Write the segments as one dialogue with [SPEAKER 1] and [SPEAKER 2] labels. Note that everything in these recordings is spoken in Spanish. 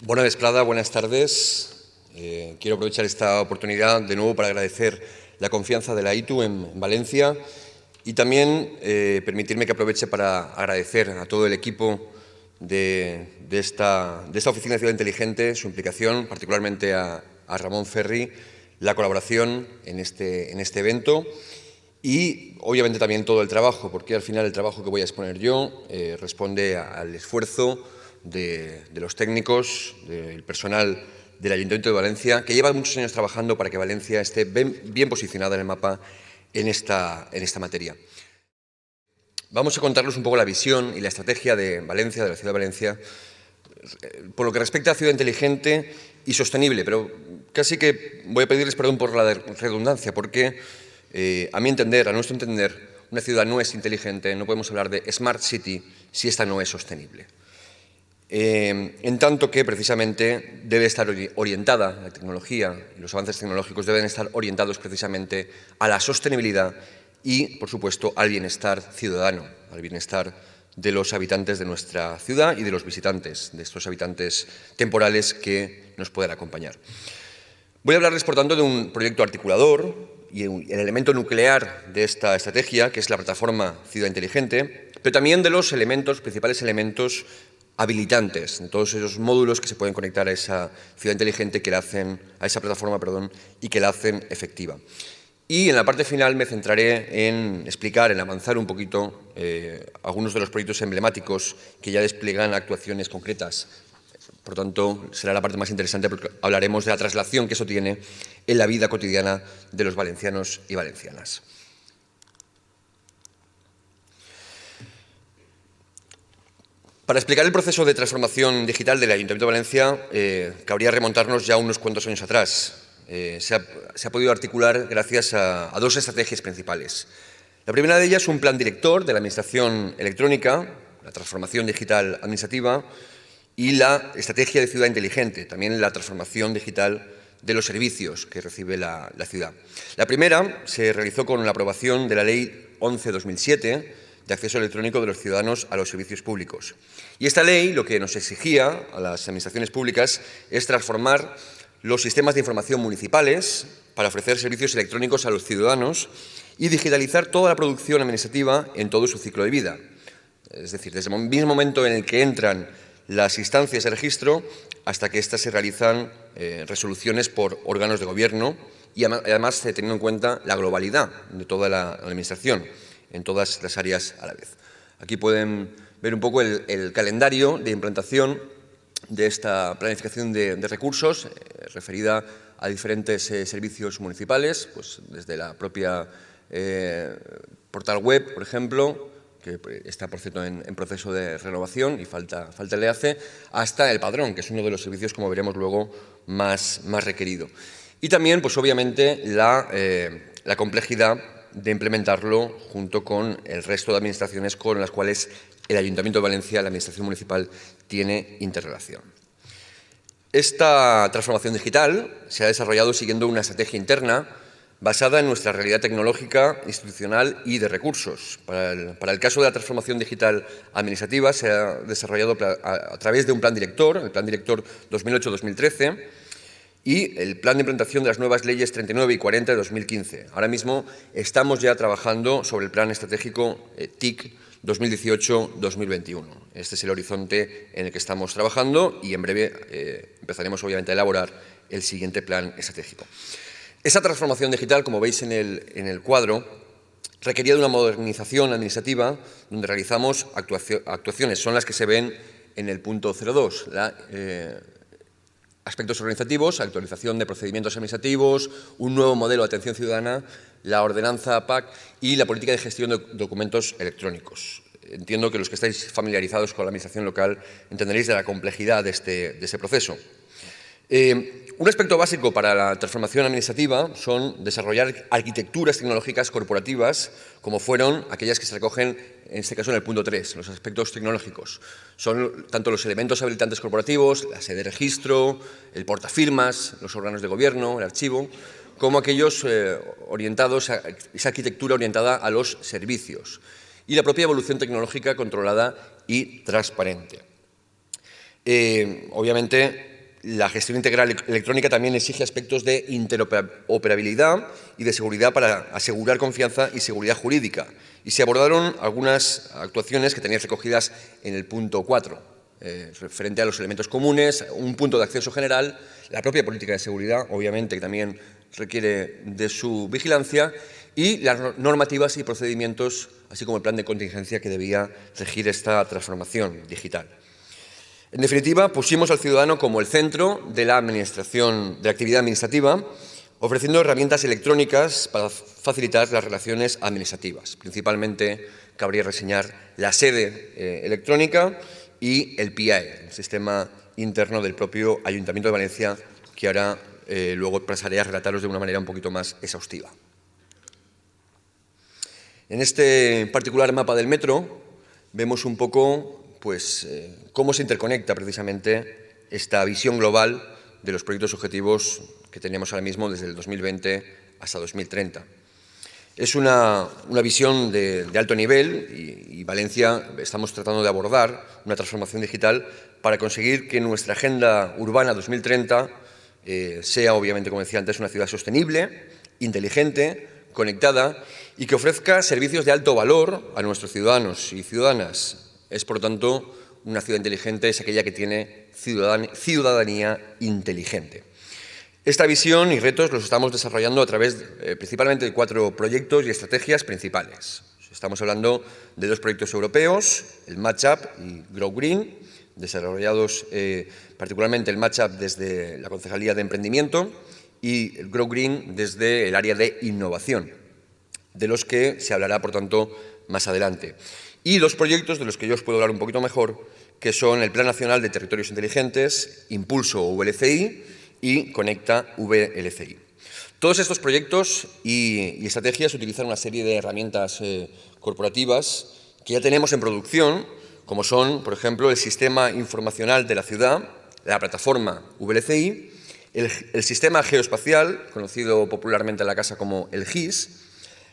[SPEAKER 1] Bona vesprada, buenas tardes. Quiero aprovechar esta oportunidad de nuevo para agradecer la confianza de la ITU en Valencia y también permitirme que aproveche para agradecer a todo el equipo de esta Oficina de Ciudad Inteligente su implicación, particularmente a Ramón Ferri, la colaboración en este evento y obviamente también todo el trabajo, porque al final el trabajo que voy a exponer yo responde al esfuerzo de los técnicos, del personal del Ayuntamiento de Valencia, que lleva muchos años trabajando para que Valencia esté bien posicionada en el mapa en esta materia. Vamos a contarles un poco la visión y la estrategia de Valencia, de la ciudad de Valencia, por lo que respecta a ciudad inteligente y sostenible, pero casi que voy a pedirles perdón por la redundancia, porque a mi entender, a nuestro entender, una ciudad no es inteligente, no podemos hablar de Smart City si esta no es sostenible. En tanto que precisamente debe estar orientada, la tecnología y los avances tecnológicos deben estar orientados precisamente a la sostenibilidad y, por supuesto, al bienestar ciudadano, al bienestar de los habitantes de nuestra ciudad y de los visitantes, de estos habitantes temporales que nos puedan acompañar. Voy a hablarles, por tanto, de un proyecto articulador y el elemento nuclear de esta estrategia, que es la plataforma Ciudad Inteligente, pero también de los principales elementos habilitantes, de todos esos módulos que se pueden conectar a esa ciudad inteligente que la hacen, a esa plataforma, y que la hacen efectiva. Y en la parte final me centraré en explicar, en avanzar un poquito algunos de los proyectos emblemáticos que ya despliegan actuaciones concretas. Por tanto, será la parte más interesante porque hablaremos de la traslación que eso tiene en la vida cotidiana de los valencianos y valencianas. Para explicar el proceso de transformación digital del Ayuntamiento de Valencia, cabría remontarnos ya unos cuantos años atrás. Se ha podido articular gracias a dos estrategias principales. La primera de ellas es un plan director de la Administración electrónica, la transformación digital administrativa, y la estrategia de ciudad inteligente, también la transformación digital de los servicios que recibe la ciudad. La primera se realizó con la aprobación de la Ley 11/2007, de acceso electrónico de los ciudadanos a los servicios públicos. Y esta ley lo que nos exigía a las administraciones públicas es transformar los sistemas de información municipales para ofrecer servicios electrónicos a los ciudadanos y digitalizar toda la producción administrativa en todo su ciclo de vida. Es decir, desde el mismo momento en el que entran las instancias de registro hasta que éstas se realizan resoluciones por órganos de gobierno y además teniendo en cuenta la globalidad de toda la administración en todas las áreas a la vez. Aquí pueden ver un poco el calendario de implantación de esta planificación de recursos referida a diferentes servicios municipales, pues desde la propia portal web, por ejemplo, que está, por cierto, en proceso de renovación y falta el EACE, hasta el padrón, que es uno de los servicios, como veremos luego, más requerido. Y también, pues obviamente, la complejidad de implementarlo junto con el resto de administraciones con las cuales el Ayuntamiento de Valencia, la Administración municipal, tiene interrelación. Esta transformación digital se ha desarrollado siguiendo una estrategia interna basada en nuestra realidad tecnológica, institucional y de recursos. Para el caso de la transformación digital administrativa se ha desarrollado a través de un plan director, el Plan Director 2008-2013, y el plan de implantación de las nuevas leyes 39 y 40 de 2015. Ahora mismo estamos ya trabajando sobre el plan estratégico TIC 2018-2021. Este es el horizonte en el que estamos trabajando y en breve empezaremos obviamente a elaborar el siguiente plan estratégico. Esa transformación digital, como veis en el cuadro, requería de una modernización administrativa donde realizamos actuaciones, son las que se ven en el punto 02, aspectos organizativos, actualización de procedimientos administrativos, un nuevo modelo de atención ciudadana, la ordenanza PAC y la política de gestión de documentos electrónicos. Entiendo que los que estáis familiarizados con la administración local entenderéis de la complejidad de este proceso. Un aspecto básico para la transformación administrativa son desarrollar arquitecturas tecnológicas corporativas, como fueron aquellas que se recogen, en este caso, en el punto 3, los aspectos tecnológicos. Son tanto los elementos habilitantes corporativos, la sede de registro, el portafirmas, los órganos de gobierno, el archivo, como aquellos orientados a esa arquitectura orientada a los servicios y la propia evolución tecnológica controlada y transparente. Obviamente, la gestión integral electrónica también exige aspectos de interoperabilidad y de seguridad para asegurar confianza y seguridad jurídica. Y se abordaron algunas actuaciones que tenían recogidas en el punto 4, referente a los elementos comunes, un punto de acceso general, la propia política de seguridad, obviamente, que también requiere de su vigilancia, y las normativas y procedimientos, así como el plan de contingencia que debía regir esta transformación digital. En definitiva, pusimos al ciudadano como el centro de la administración, de la actividad administrativa, ofreciendo herramientas electrónicas para facilitar las relaciones administrativas. Principalmente cabría reseñar la sede electrónica y el PIAE, el sistema interno del propio Ayuntamiento de Valencia, que ahora luego pasaré a relataros de una manera un poquito más exhaustiva. En este particular mapa del metro vemos un poco cómo se interconecta precisamente esta visión global de los proyectos objetivos que tenemos ahora mismo desde el 2020 hasta 2030. Es una visión de alto nivel y Valencia estamos tratando de abordar una transformación digital para conseguir que nuestra Agenda Urbana 2030 sea, obviamente, como decía antes, una ciudad sostenible, inteligente, conectada y que ofrezca servicios de alto valor a nuestros ciudadanos y ciudadanas. Es, por tanto, una ciudad inteligente, es aquella que tiene ciudadanía inteligente. Esta visión y retos los estamos desarrollando a través principalmente de 4 proyectos y estrategias principales. Estamos hablando de 2 proyectos europeos, el Matchup y Grow Green, desarrollados particularmente el Matchup desde la Concejalía de Emprendimiento y el Grow Green desde el área de innovación, de los que se hablará, por tanto, más adelante. Y 2 proyectos de los que yo os puedo hablar un poquito mejor, que son el Plan Nacional de Territorios Inteligentes, Impulso VLCI y Conecta VLCI. Todos estos proyectos y estrategias utilizan una serie de herramientas corporativas que ya tenemos en producción, como son, por ejemplo, el Sistema Informacional de la Ciudad, la plataforma VLCI, el Sistema Geoespacial, conocido popularmente en la casa como el GIS,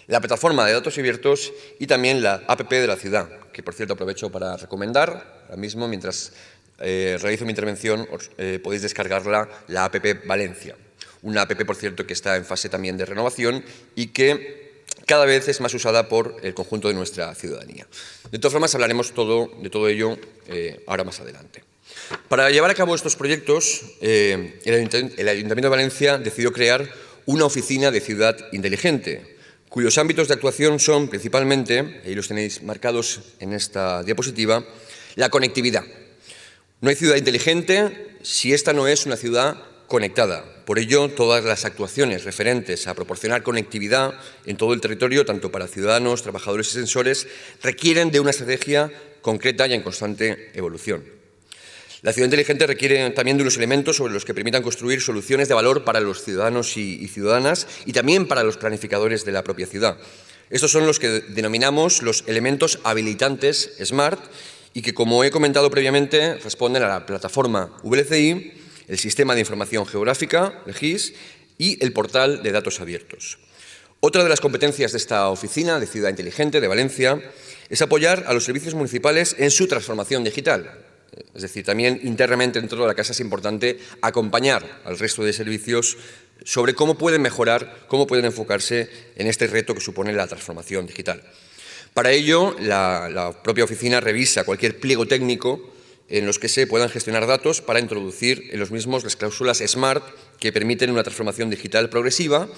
[SPEAKER 1] la plataforma de datos abiertos y también la APP de la ciudad, que por cierto aprovecho para recomendar. Ahora mismo, mientras realizo mi intervención, podéis descargarla, la APP Valencia. Una APP, por cierto, que está en fase también de renovación y que cada vez es más usada por el conjunto de nuestra ciudadanía. De todas formas, hablaremos de todo ello ahora más adelante. Para llevar a cabo estos proyectos, el Ayuntamiento de Valencia decidió crear una oficina de ciudad inteligente, cuyos ámbitos de actuación son principalmente, ahí los tenéis marcados en esta diapositiva, la conectividad. No hay ciudad inteligente si esta no es una ciudad conectada. Por ello, todas las actuaciones referentes a proporcionar conectividad en todo el territorio, tanto para ciudadanos, trabajadores y sensores, requieren de una estrategia concreta y en constante evolución. La ciudad inteligente requiere también de unos elementos sobre los que permitan construir soluciones de valor para los ciudadanos y ciudadanas y también para los planificadores de la propia ciudad. Estos son los que denominamos los elementos habilitantes SMART y que, como he comentado previamente, responden a la plataforma VLCI, el Sistema de Información Geográfica, el GIS, y el Portal de Datos Abiertos. Otra de las competencias de esta oficina de Ciudad Inteligente de Valencia es apoyar a los servicios municipales en su transformación digital. Es decir, también internamente dentro de la casa es importante acompañar al resto de servicios sobre cómo pueden mejorar, cómo pueden enfocarse en este reto que supone la transformación digital. Para ello, la propia oficina revisa cualquier pliego técnico en los que se puedan gestionar datos para introducir en los mismos las cláusulas SMART que permiten una transformación digital progresiva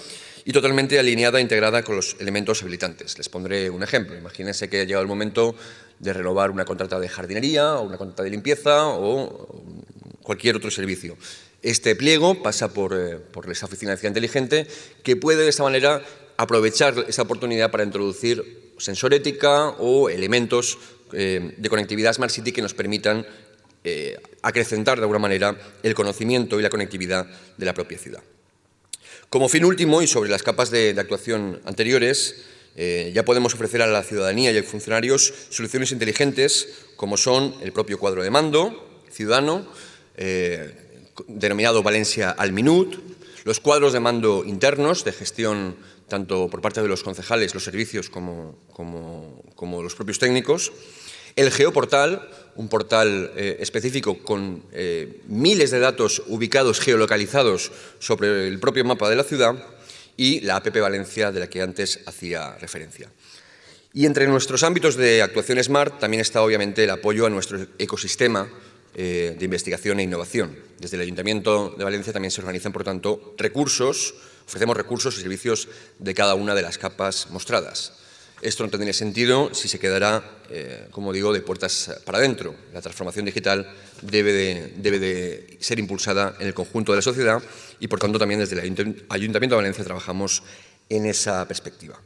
[SPEAKER 1] y totalmente alineada e integrada con los elementos habilitantes. Les pondré un ejemplo. Imagínense que ha llegado el momento de renovar una contrata de jardinería o una contrata de limpieza o cualquier otro servicio. Este pliego pasa por esa oficina de ciudad inteligente que puede de esta manera aprovechar esa oportunidad para introducir sensorética o elementos de conectividad Smart City que nos permitan acrecentar de alguna manera el conocimiento y la conectividad de la propia ciudad. Como fin último, y sobre las capas de actuación anteriores, ya podemos ofrecer a la ciudadanía y a los funcionarios soluciones inteligentes como son el propio cuadro de mando ciudadano, denominado Valencia al Minut, los cuadros de mando internos de gestión tanto por parte de los concejales, los servicios como los propios técnicos, El geoportal, un portal específico con miles de datos ubicados, geolocalizados sobre el propio mapa de la ciudad, y la APP Valencia, de la que antes hacía referencia. Y entre nuestros ámbitos de actuación SMART también está, obviamente, el apoyo a nuestro ecosistema de investigación e innovación. Desde el Ayuntamiento de Valencia también se organizan, por tanto, ofrecemos recursos y servicios de cada una de las capas mostradas. Esto no tendría sentido si se quedara, como digo, de puertas para adentro. La transformación digital debe de ser impulsada en el conjunto de la sociedad y, por tanto, también desde el Ayuntamiento de Valencia trabajamos en esa perspectiva.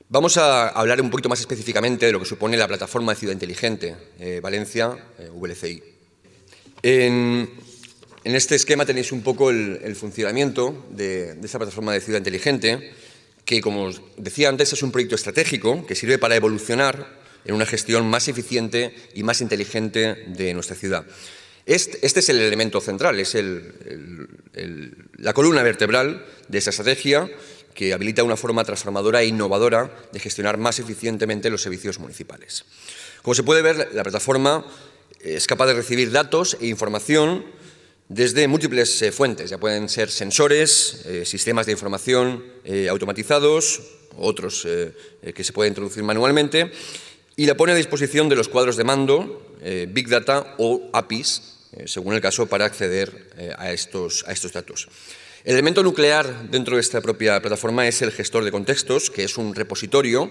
[SPEAKER 1] Vamos a hablar un poquito más específicamente de lo que supone la plataforma de Ciudad Inteligente Valencia, VLCI. En este esquema tenéis un poco el funcionamiento de esta plataforma de Ciudad Inteligente, que, como os decía antes, es un proyecto estratégico que sirve para evolucionar en una gestión más eficiente y más inteligente de nuestra ciudad. Este es el elemento central, es la columna vertebral de esa estrategia que habilita una forma transformadora e innovadora de gestionar más eficientemente los servicios municipales. Como se puede ver, la plataforma es capaz de recibir datos e información desde múltiples fuentes. Ya pueden ser sensores, sistemas de información automatizados, otros que se pueden introducir manualmente, y la pone a disposición de los cuadros de mando, Big Data o APIs, según el caso, para acceder a estos datos. El elemento nuclear dentro de esta propia plataforma es el gestor de contextos, que es un repositorio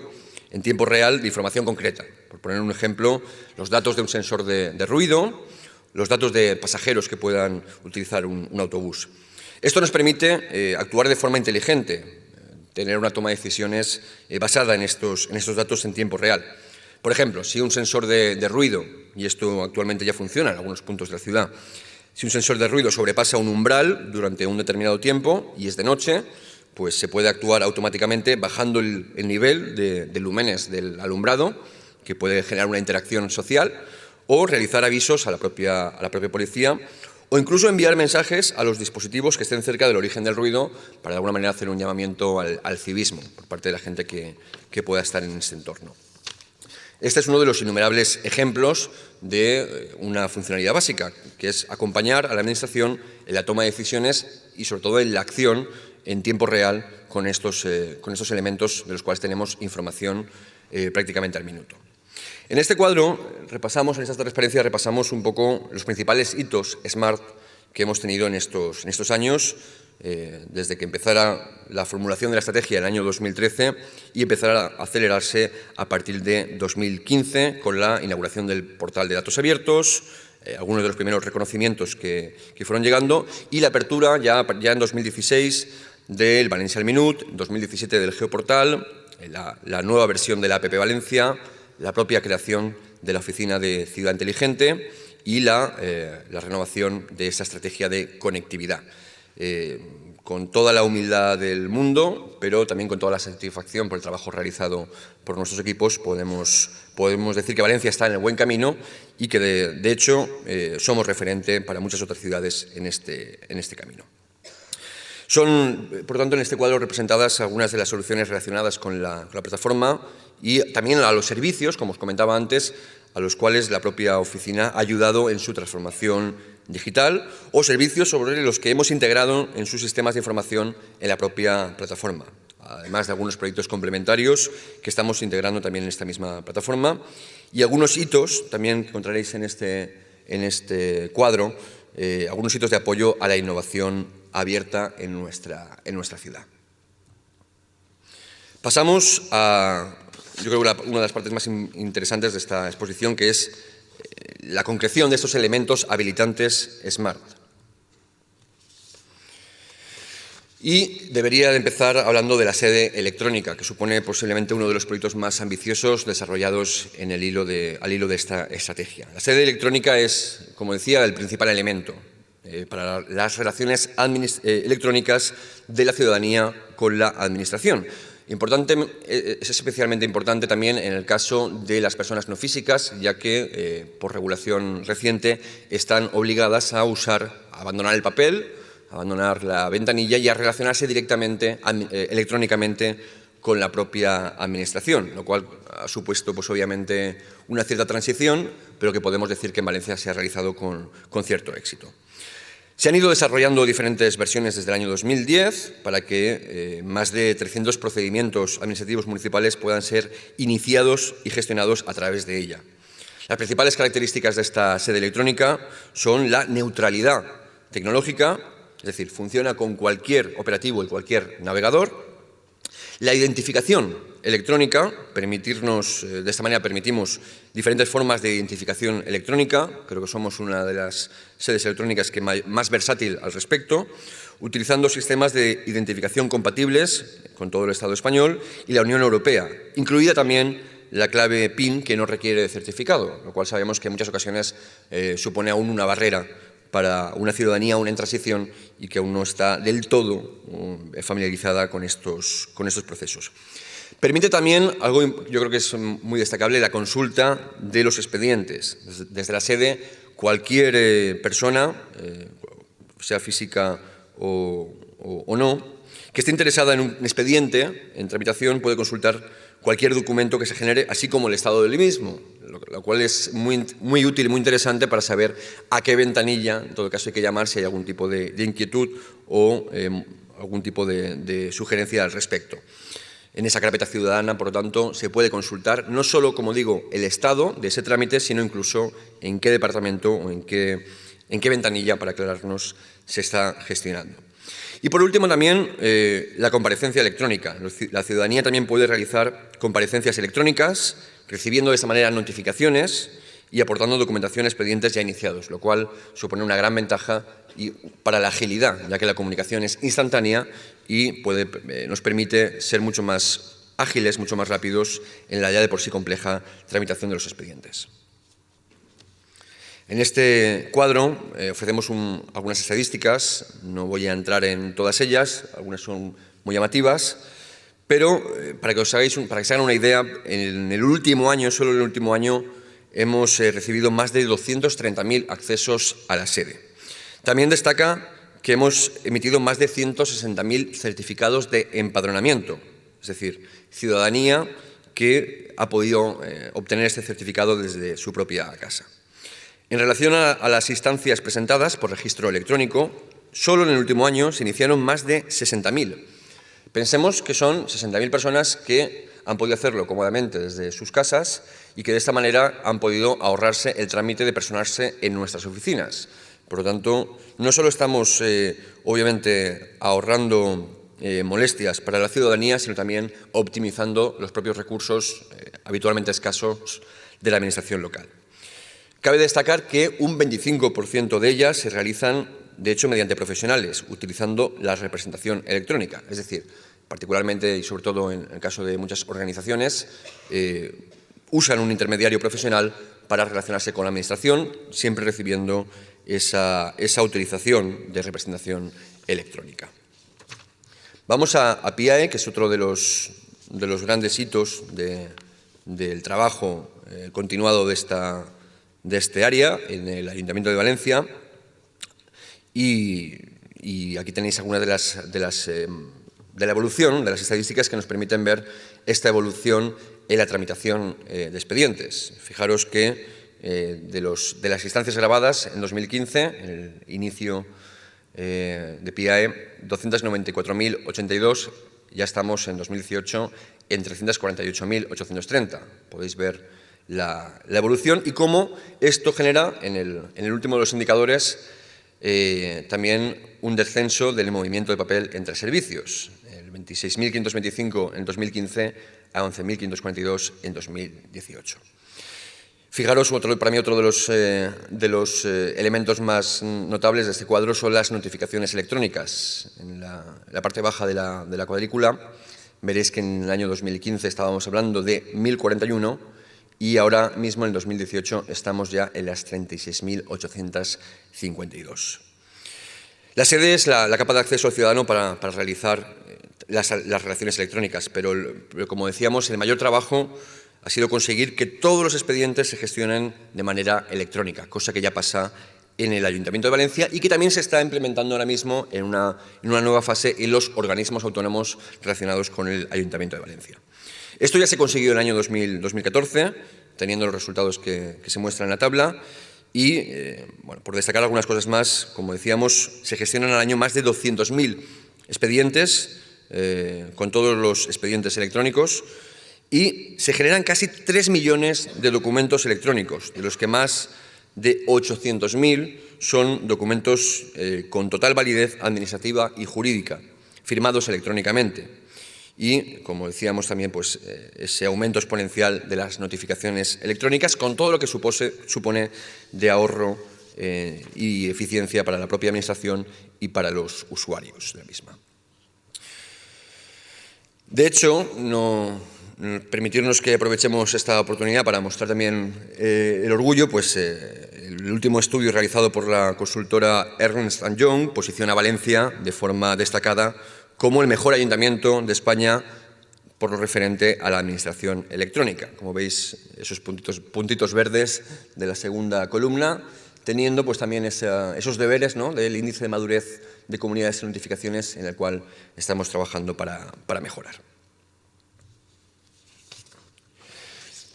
[SPEAKER 1] en tiempo real de información concreta. Por poner un ejemplo, los datos de un sensor de ruido, los datos de pasajeros que puedan utilizar un autobús. Esto nos permite actuar de forma inteligente, tener una toma de decisiones basada en estos datos en tiempo real. Por ejemplo, si un sensor de ruido, y esto actualmente ya funciona en algunos puntos de la ciudad, si un sensor de ruido sobrepasa un umbral durante un determinado tiempo y es de noche, pues se puede actuar automáticamente bajando el nivel de lúmenes del alumbrado, que puede generar una interacción social, o realizar avisos a la propia policía, o incluso enviar mensajes a los dispositivos que estén cerca del origen del ruido para de alguna manera hacer un llamamiento al civismo por parte de la gente que pueda estar en ese entorno. Este es uno de los innumerables ejemplos de una funcionalidad básica, que es acompañar a la Administración en la toma de decisiones y, sobre todo, en la acción en tiempo real con estos elementos de los cuales tenemos información prácticamente al minuto. En este cuadro, en esta transparencia, repasamos un poco los principales hitos SMART que hemos tenido en estos años, desde que empezara la formulación de la estrategia en el año 2013 y empezara a acelerarse a partir de 2015 con la inauguración del portal de datos abiertos, algunos de los primeros reconocimientos que fueron llegando, y la apertura ya en 2016 del Valencia al Minut, 2017 del Geoportal, la nueva versión de la APP Valencia, la propia creación de la Oficina de Ciudad Inteligente y la renovación de esta estrategia de conectividad. Con toda la humildad del mundo, pero también con toda la satisfacción por el trabajo realizado por nuestros equipos, podemos decir que Valencia está en el buen camino y que, de hecho, somos referente para muchas otras ciudades en este camino. Son, por tanto, en este cuadro representadas algunas de las soluciones relacionadas con la plataforma y también a los servicios, como os comentaba antes, a los cuales la propia oficina ha ayudado en su transformación digital, o servicios sobre los que hemos integrado en sus sistemas de información en la propia plataforma, además de algunos proyectos complementarios que estamos integrando también en esta misma plataforma, y algunos hitos, también encontraréis en este cuadro, algunos hitos de apoyo a la innovación abierta en nuestra ciudad. Pasamos a, yo creo, una de las partes más interesantes de esta exposición, que es la concreción de estos elementos habilitantes SMART. Y debería de empezar hablando de la sede electrónica, que supone posiblemente uno de los proyectos más ambiciosos desarrollados al hilo de esta estrategia. La sede electrónica es, como decía, el principal elemento para las relaciones electrónicas de la ciudadanía con la Administración. Es especialmente importante también en el caso de las personas no físicas, ya que por regulación reciente están obligadas a abandonar el papel, a abandonar la ventanilla y a relacionarse directamente, electrónicamente, con la propia Administración, lo cual ha supuesto, pues, obviamente, una cierta transición, pero que podemos decir que en Valencia se ha realizado con cierto éxito. Se han ido desarrollando diferentes versiones desde el año 2010 para que más de 300 procedimientos administrativos municipales puedan ser iniciados y gestionados a través de ella. Las principales características de esta sede electrónica son la neutralidad tecnológica, es decir, funciona con cualquier operativo y cualquier navegador. La identificación electrónica, de esta manera permitimos diferentes formas de identificación electrónica, creo que somos una de las sedes electrónicas que más versátil al respecto, utilizando sistemas de identificación compatibles con todo el Estado español y la Unión Europea, incluida también la clave PIN que no requiere de certificado, lo cual sabemos que en muchas ocasiones supone aún una barrera para una ciudadanía aún en transición y que aún no está del todo familiarizada con estos procesos. Permite también, algo yo creo que es muy destacable, la consulta de los expedientes. Desde la sede, cualquier persona, sea física o no, que esté interesada en un expediente en tramitación puede consultar cualquier documento que se genere, así como el estado del mismo, lo cual es muy útil y muy interesante para saber a qué ventanilla, en todo caso, hay que llamar si hay algún tipo de inquietud o algún tipo de sugerencia al respecto. En esa carpeta ciudadana, por lo tanto, se puede consultar no solo, como digo, el estado de ese trámite, sino incluso en qué departamento o en qué ventanilla, para aclararnos, se está gestionando. Y por último también la comparecencia electrónica. La ciudadanía también puede realizar comparecencias electrónicas, recibiendo de esta manera notificaciones y aportando documentación a expedientes ya iniciados, lo cual supone una gran ventaja para la agilidad, ya que la comunicación es instantánea y nos permite ser mucho más ágiles, mucho más rápidos en la ya de por sí compleja tramitación de los expedientes. En este cuadro ofrecemos algunas estadísticas, no voy a entrar en todas ellas, algunas son muy llamativas, pero para que se hagan una idea, en el último año, solo en el último año, hemos recibido más de 230.000 accesos a la sede. También destaca que hemos emitido más de 160.000 certificados de empadronamiento, es decir, ciudadanía que ha podido obtener este certificado desde su propia casa. En relación a las instancias presentadas por registro electrónico, solo en el último año se iniciaron más de 60.000. Pensemos que son 60.000 personas que han podido hacerlo cómodamente desde sus casas y que de esta manera han podido ahorrarse el trámite de personarse en nuestras oficinas. Por lo tanto, no solo estamos, obviamente, ahorrando molestias para la ciudadanía, sino también optimizando los propios recursos habitualmente escasos de la Administración local. Cabe destacar que un 25% de ellas se realizan, de hecho, mediante profesionales, utilizando la representación electrónica. Es decir, particularmente y sobre todo en el caso de muchas organizaciones, usan un intermediario profesional para relacionarse con la Administración, siempre recibiendo esa autorización de representación electrónica. Vamos a PIAE, que es otro de los grandes hitos del trabajo continuado de este área en el Ayuntamiento de Valencia, y aquí tenéis algunas de la evolución, de las estadísticas que nos permiten ver esta evolución en la tramitación de expedientes. Fijaros que de las instancias grabadas en 2015, en el inicio de PIAE, 294.082, ya estamos en 2018 en 348.830. Podéis ver la evolución y cómo esto genera, en el último de los indicadores, también un descenso del movimiento de papel entre servicios, el 26.525 en 2015 a 11.542 en 2018. Fijaros, para mí otro de los elementos más notables de este cuadro son las notificaciones electrónicas. En la parte baja de la cuadrícula veréis que en el año 2015 estábamos hablando de 1.041 y ahora mismo en el 2018 estamos ya en las 36.852. La sede es la capa de acceso al ciudadano para realizar las relaciones electrónicas, pero como decíamos, el mayor trabajo ha sido conseguir que todos los expedientes se gestionen de manera electrónica, cosa que ya pasa en el Ayuntamiento de Valencia y que también se está implementando ahora mismo en una nueva fase en los organismos autónomos relacionados con el Ayuntamiento de Valencia. Esto ya se consiguió en el año 2014, teniendo los resultados que se muestran en la tabla, y, bueno, por destacar algunas cosas más, como decíamos, se gestionan al año más de 200.000 expedientes, con todos los expedientes electrónicos, y se generan casi 3 millones de documentos electrónicos, de los que más de 800.000 son documentos con total validez administrativa y jurídica, firmados electrónicamente. Y, como decíamos también, pues, ese aumento exponencial de las notificaciones electrónicas con todo lo que supone de ahorro y eficiencia para la propia Administración y para los usuarios de la misma. De hecho, permitirnos que aprovechemos esta oportunidad para mostrar también el orgullo, pues el último estudio realizado por la consultora Ernst & Young posiciona a Valencia de forma destacada como el mejor ayuntamiento de España por lo referente a la administración electrónica. Como veis, esos puntitos verdes de la segunda columna, teniendo pues también esos deberes, ¿no?, del índice de madurez de comunidades y notificaciones en el cual estamos trabajando para mejorar.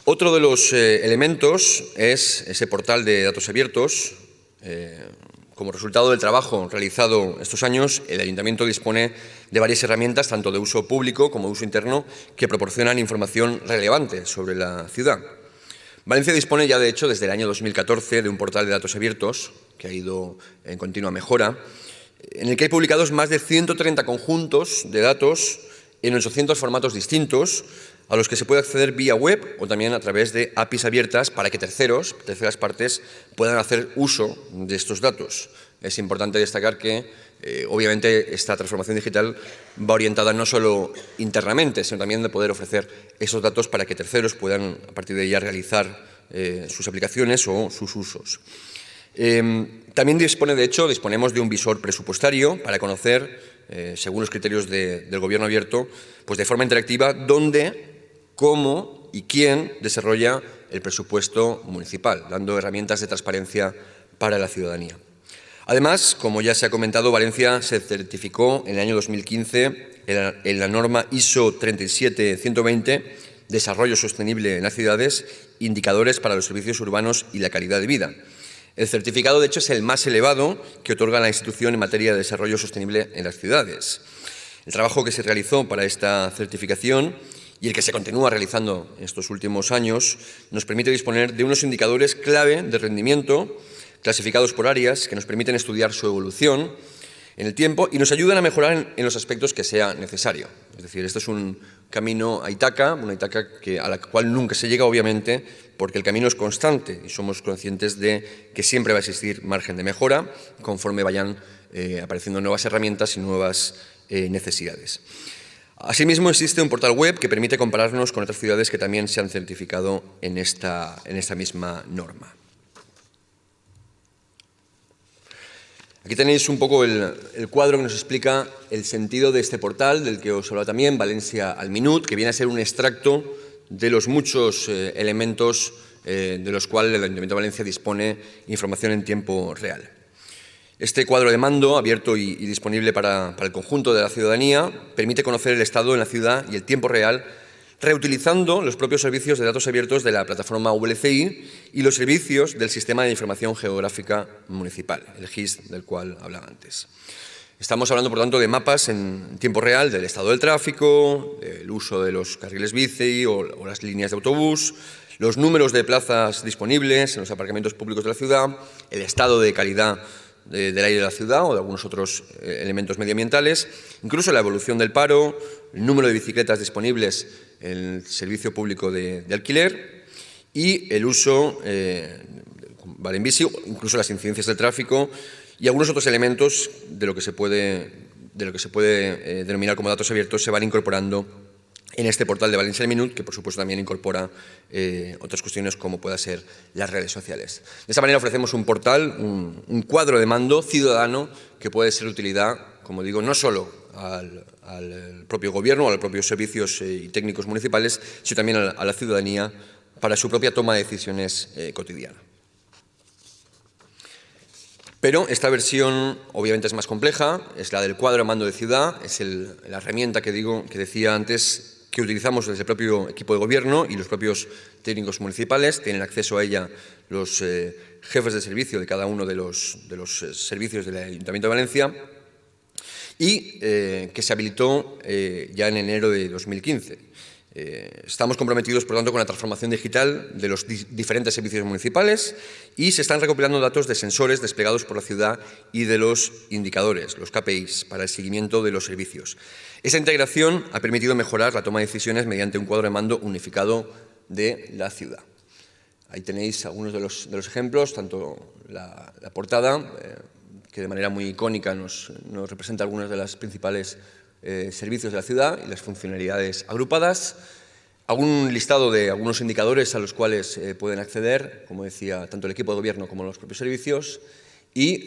[SPEAKER 1] Otro de los elementos es ese portal de datos abiertos. Como resultado del trabajo realizado estos años, el Ayuntamiento dispone de varias herramientas, tanto de uso público como de uso interno, que proporcionan información relevante sobre la ciudad. Valencia dispone ya, de hecho, desde el año 2014 de un portal de datos abiertos, que ha ido en continua mejora, en el que hay publicados más de 130 conjuntos de datos en 800 formatos distintos, a los que se puede acceder vía web o también a través de APIs abiertas para que terceras partes puedan hacer uso de estos datos. Es importante destacar que, obviamente, esta transformación digital va orientada no solo internamente, sino también de poder ofrecer esos datos para que terceros puedan, a partir de ella, realizar sus aplicaciones o sus usos. También disponemos de un visor presupuestario para conocer, según los criterios del Gobierno abierto, pues de forma interactiva, dónde, cómo y quién desarrolla el presupuesto municipal, dando herramientas de transparencia para la ciudadanía. Además, como ya se ha comentado, Valencia se certificó en el año 2015 en la norma ISO 37120, Desarrollo Sostenible en las Ciudades, Indicadores para los Servicios Urbanos y la Calidad de Vida. El certificado, de hecho, es el más elevado que otorga la institución en materia de desarrollo sostenible en las ciudades. El trabajo que se realizó para esta certificación y el que se continúa realizando en estos últimos años nos permite disponer de unos indicadores clave de rendimiento clasificados por áreas que nos permiten estudiar su evolución en el tiempo y nos ayudan a mejorar en los aspectos que sea necesario. Es decir, esto es un camino a Ítaca, una Ítaca a la cual nunca se llega, obviamente, porque el camino es constante y somos conscientes de que siempre va a existir margen de mejora conforme vayan apareciendo nuevas herramientas y nuevas necesidades. Asimismo, existe un portal web que permite compararnos con otras ciudades que también se han certificado en esta misma norma. Aquí tenéis un poco el cuadro que nos explica el sentido de este portal, del que os hablaba también, Valencia al Minut, que viene a ser un extracto de los muchos elementos de los cuales el Ayuntamiento de Valencia dispone información en tiempo real. Este cuadro de mando, abierto y disponible para el conjunto de la ciudadanía, permite conocer el estado en la ciudad y el tiempo real, reutilizando los propios servicios de datos abiertos de la plataforma VLCI y los servicios del Sistema de Información Geográfica Municipal, el GIS del cual hablaba antes. Estamos hablando, por tanto, de mapas en tiempo real del estado del tráfico, del uso de los carriles bici o las líneas de autobús, los números de plazas disponibles en los aparcamientos públicos de la ciudad, el estado de calidad del aire de la ciudad o de algunos otros elementos medioambientales, incluso la evolución del paro, el número de bicicletas disponibles en el servicio público de alquiler y el uso Vale en Bici, incluso las incidencias del tráfico y algunos otros elementos de lo que se puede denominar como datos abiertos se van incorporando en este portal de Valencia al Minut, que por supuesto también incorpora otras cuestiones como puedan ser las redes sociales. De esta manera ofrecemos un portal, un cuadro de mando ciudadano que puede ser de utilidad, como digo, no solo al propio gobierno, a los propios servicios y técnicos municipales, sino también a la ciudadanía para su propia toma de decisiones cotidiana. Pero esta versión obviamente es más compleja, es la del cuadro de mando de ciudad, es la herramienta que decía antes, que utilizamos desde el propio equipo de gobierno y los propios técnicos municipales. Tienen acceso a ella los jefes de servicio de cada uno de los servicios del Ayuntamiento de Valencia, y que se habilitó ya en enero de 2015. Estamos comprometidos, por lo tanto, con la transformación digital de los diferentes servicios municipales, y se están recopilando datos de sensores desplegados por la ciudad y de los indicadores, los KPIs, para el seguimiento de los servicios. Esa integración ha permitido mejorar la toma de decisiones mediante un cuadro de mando unificado de la ciudad. Ahí tenéis algunos de los ejemplos, tanto la portada, que de manera muy icónica nos representa algunos de los principales servicios de la ciudad y las funcionalidades agrupadas, algún listado de algunos indicadores a los cuales pueden acceder, como decía, tanto el equipo de gobierno como los propios servicios, y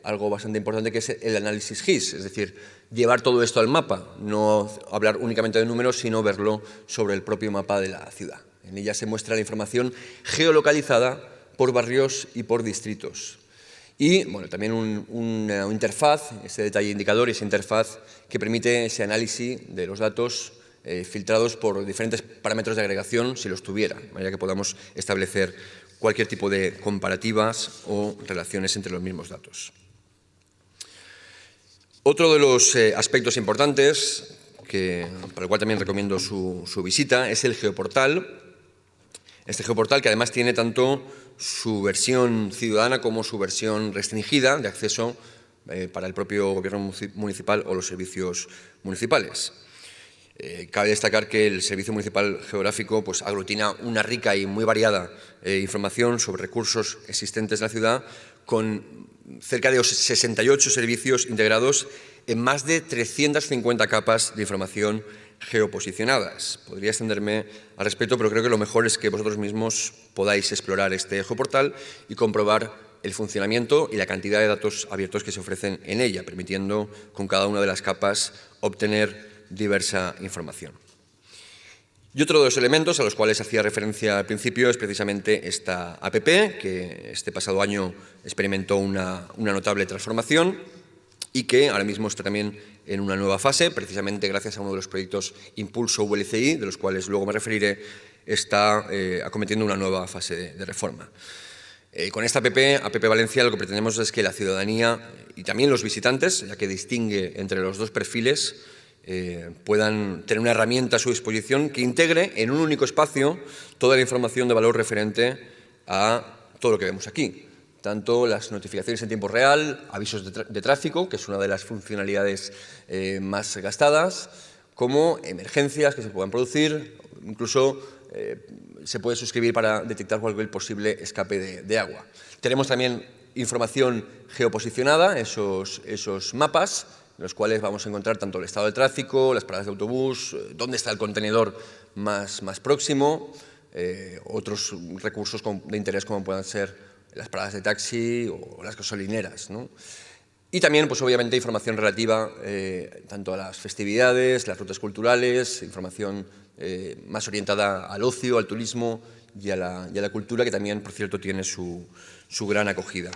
[SPEAKER 1] algo bastante importante, que es el análisis GIS, es decir, llevar todo esto al mapa, no hablar únicamente de números, sino verlo sobre el propio mapa de la ciudad. En ella se muestra la información geolocalizada por barrios y por distritos. Y bueno, también una interfaz, ese detalle indicador y esa interfaz que permite ese análisis de los datos filtrados por diferentes parámetros de agregación, si los tuviera, de manera que podamos establecer cualquier tipo de comparativas o relaciones entre los mismos datos. Otro de los aspectos importantes, para el cual también recomiendo su visita, es el geoportal. Este geoportal, que además tiene tanto su versión ciudadana como su versión restringida de acceso para el propio gobierno municipal o los servicios municipales. Cabe destacar que el Servicio Municipal Geográfico pues, aglutina una rica y muy variada información sobre recursos existentes en la ciudad, con cerca de 68 servicios integrados en más de 350 capas de información geoposicionadas. Podría extenderme al respecto, pero creo que lo mejor es que vosotros mismos podáis explorar este geoportal y comprobar el funcionamiento y la cantidad de datos abiertos que se ofrecen en ella, permitiendo con cada una de las capas obtener diversa información. Y otro de los elementos a los cuales hacía referencia al principio es precisamente esta APP, que este pasado año experimentó una notable transformación y que ahora mismo está también en una nueva fase, precisamente gracias a uno de los proyectos Impulso VLCI, de los cuales luego me referiré, está acometiendo una nueva fase de reforma. Con esta APP Valencia lo que pretendemos es que la ciudadanía y también los visitantes, ya que distingue entre los dos perfiles, puedan tener una herramienta a su disposición que integre en un único espacio toda la información de valor referente a todo lo que vemos aquí. Tanto las notificaciones en tiempo real, avisos de tráfico, que es una de las funcionalidades más gastadas, como emergencias que se puedan producir, incluso se puede suscribir para detectar cualquier posible escape de agua. Tenemos también información geoposicionada, esos mapas, en los cuales vamos a encontrar tanto el estado del tráfico, las paradas de autobús, dónde está el contenedor más próximo, otros recursos de interés como puedan ser las paradas de taxi o las gasolineras, ¿no? Y también, pues obviamente, información relativa tanto a las festividades, las rutas culturales, información más orientada al ocio, al turismo y a la cultura, que también, por cierto, tiene su gran acogida.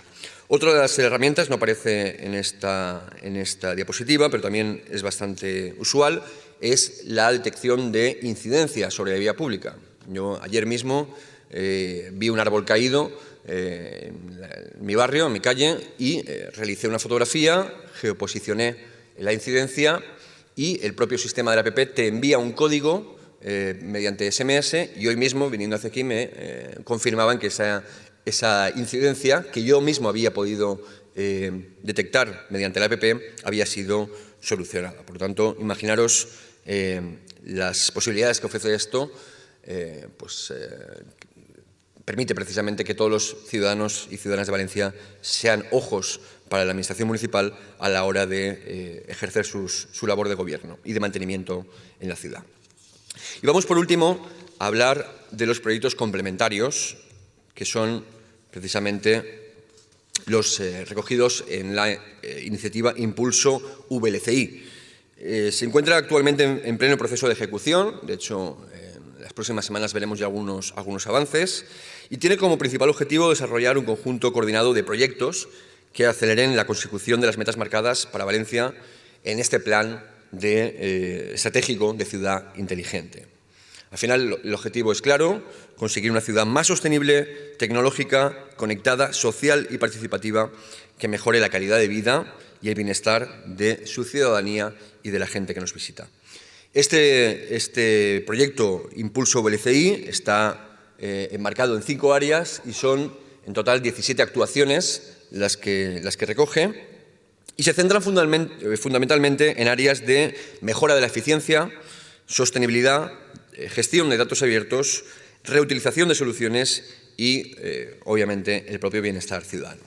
[SPEAKER 1] Otra de las herramientas, no aparece en esta diapositiva, pero también es bastante usual, es la detección de incidencias sobre la vía pública. Yo ayer mismo vi un árbol caído en mi barrio, en mi calle, y realicé una fotografía, geoposicioné la incidencia y el propio sistema de la APP te envía un código mediante SMS, y hoy mismo, viniendo hacia aquí, me confirmaban que esa incidencia que yo mismo había podido detectar mediante la APP había sido solucionada. Por lo tanto, imaginaros las posibilidades que ofrece esto, permite precisamente que todos los ciudadanos y ciudadanas de Valencia sean ojos para la Administración municipal a la hora de ejercer su labor de gobierno y de mantenimiento en la ciudad. Y vamos, por último, a hablar de los proyectos complementarios, que son precisamente los recogidos en la iniciativa Impulso VLCI. Se encuentra actualmente en pleno proceso de ejecución, de hecho, en las próximas semanas veremos ya algunos avances, y tiene como principal objetivo desarrollar un conjunto coordinado de proyectos que aceleren la consecución de las metas marcadas para Valencia en este plan estratégico de ciudad inteligente. Al final, el objetivo es claro: conseguir una ciudad más sostenible, tecnológica, conectada, social y participativa, que mejore la calidad de vida y el bienestar de su ciudadanía y de la gente que nos visita. Este proyecto Impulso VLCI está enmarcado en 5 áreas y son en total 17 actuaciones las que recoge, y se centran fundamentalmente en áreas de mejora de la eficiencia, sostenibilidad, gestión de datos abiertos, reutilización de soluciones y, obviamente, el propio bienestar ciudadano.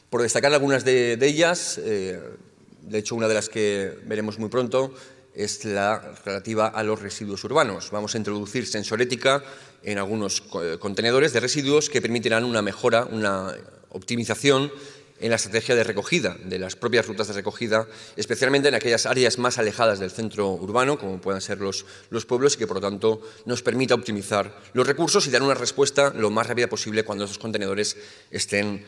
[SPEAKER 1] Por destacar algunas de ellas, de hecho, una de las que veremos muy pronto es la relativa a los residuos urbanos. Vamos a introducir sensorética en algunos contenedores de residuos que permitirán una mejora, una optimización en la estrategia de recogida, de las propias rutas de recogida, especialmente en aquellas áreas más alejadas del centro urbano, como puedan ser los pueblos, y que, por lo tanto, nos permita optimizar los recursos y dar una respuesta lo más rápida posible cuando esos contenedores estén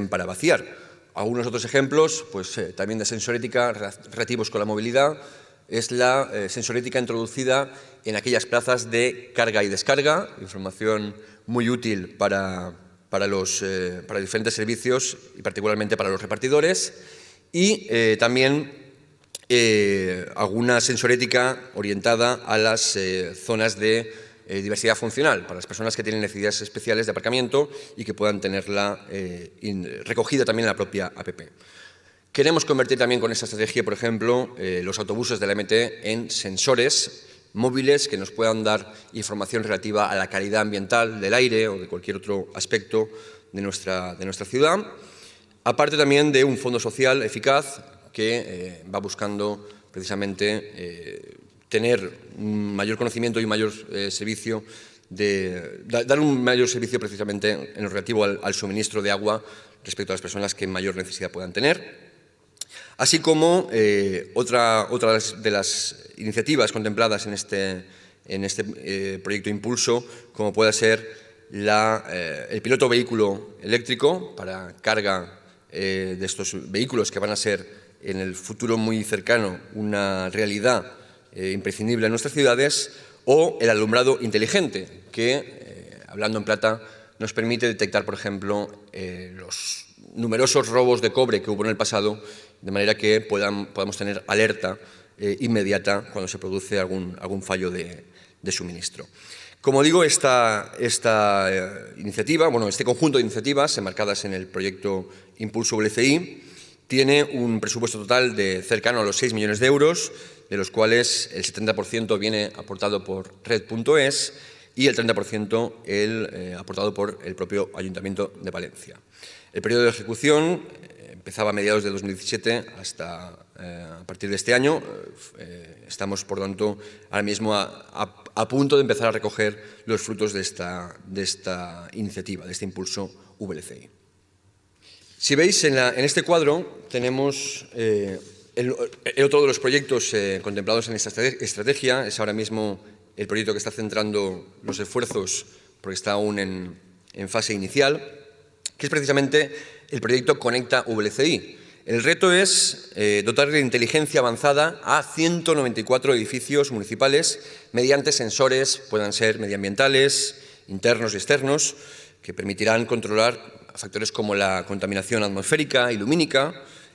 [SPEAKER 1] para vaciar. Algunos otros ejemplos, pues también de sensorética relativos con la movilidad, es la sensorética introducida en aquellas plazas de carga y descarga, información muy útil para diferentes servicios y particularmente para los repartidores, y también alguna sensorética orientada a las zonas de diversidad funcional, para las personas que tienen necesidades especiales de aparcamiento y que puedan tenerla recogida también en la propia APP. Queremos convertir también con esta estrategia, por ejemplo, los autobuses de la MT en sensores móviles que nos puedan dar información relativa a la calidad ambiental del aire o de cualquier otro aspecto de nuestra ciudad, aparte también de un fondo social eficaz que va buscando precisamente tener un mayor conocimiento y un mayor servicio, dar un mayor servicio precisamente en lo relativo al suministro de agua respecto a las personas que mayor necesidad puedan tener. Así como otra de las iniciativas contempladas en este proyecto Impulso, como puede ser el piloto vehículo eléctrico para carga de estos vehículos que van a ser en el futuro muy cercano una realidad imprescindible en nuestras ciudades, o el alumbrado inteligente, que, hablando en plata, nos permite detectar, por ejemplo, los numerosos robos de cobre que hubo en el pasado, de manera que podamos tener alerta inmediata cuando se produce algún fallo de suministro. Como digo, esta iniciativa, este conjunto de iniciativas enmarcadas en el proyecto Impulso VLCI tiene un presupuesto total de cercano a los 6 millones de euros, de los cuales el 70% viene aportado por Red.es y el 30% aportado por el propio Ayuntamiento de Valencia. El periodo de ejecución empezaba a mediados de 2017 hasta a partir de este año. Estamos, por tanto, ahora mismo a punto de empezar a recoger los frutos de esta iniciativa, de este Impulso VLCI. Si veis, en este cuadro tenemos el otro de los proyectos contemplados en esta estrategia. Es ahora mismo el proyecto que está centrando los esfuerzos, porque está aún en fase inicial, que es precisamente el proyecto Conecta VLCI. El reto es dotar de inteligencia avanzada a 194 edificios municipales mediante sensores, puedan ser medioambientales, internos y externos, que permitirán controlar factores como la contaminación atmosférica y lumínica,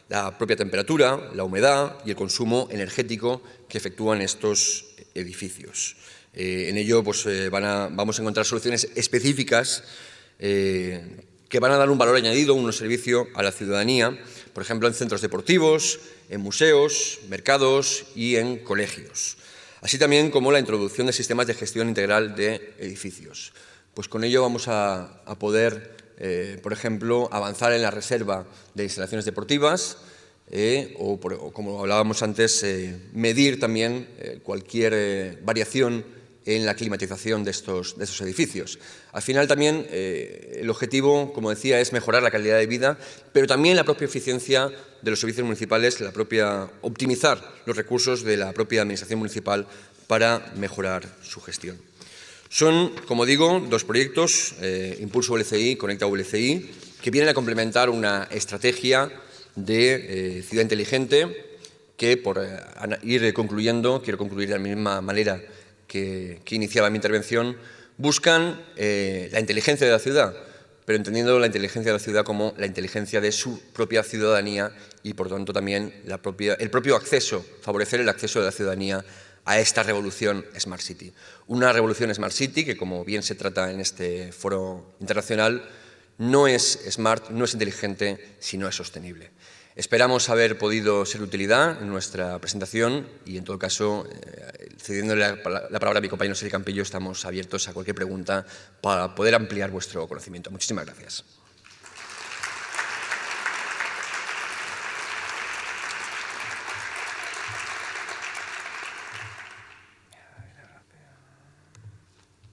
[SPEAKER 1] la propia temperatura, la humedad y el consumo energético que efectúan estos edificios. En ello vamos a encontrar soluciones específicas que van a dar un valor añadido, un servicio a la ciudadanía, por ejemplo, en centros deportivos, en museos, mercados y en colegios. Así también como la introducción de sistemas de gestión integral de edificios. Pues con ello vamos a poder, por ejemplo, avanzar en la reserva de instalaciones deportivas o, como hablábamos antes, medir también cualquier variación en la climatización de estos edificios. Al final también el objetivo, como decía, es mejorar la calidad de vida, pero también la propia eficiencia de los servicios municipales, optimizar los recursos de la propia administración municipal para mejorar su gestión. Son, como digo, dos proyectos, Impulso VLCI, Conecta VLCI, que vienen a complementar una estrategia de ciudad inteligente que, por ir concluyendo, quiero concluir de la misma manera que iniciaba mi intervención, buscan la inteligencia de la ciudad, pero entendiendo la inteligencia de la ciudad como la inteligencia de su propia ciudadanía y, por tanto, también el propio acceso, favorecer el acceso de la ciudadanía a esta revolución Smart City. Una revolución Smart City que, como bien se trata en este foro internacional, no es smart, no es inteligente, sino es sostenible. Esperamos haber podido ser de utilidad en nuestra presentación y, en todo caso, cediéndole la palabra a mi compañero Sergio Campillo, estamos abiertos a cualquier pregunta para poder ampliar vuestro conocimiento. Muchísimas gracias.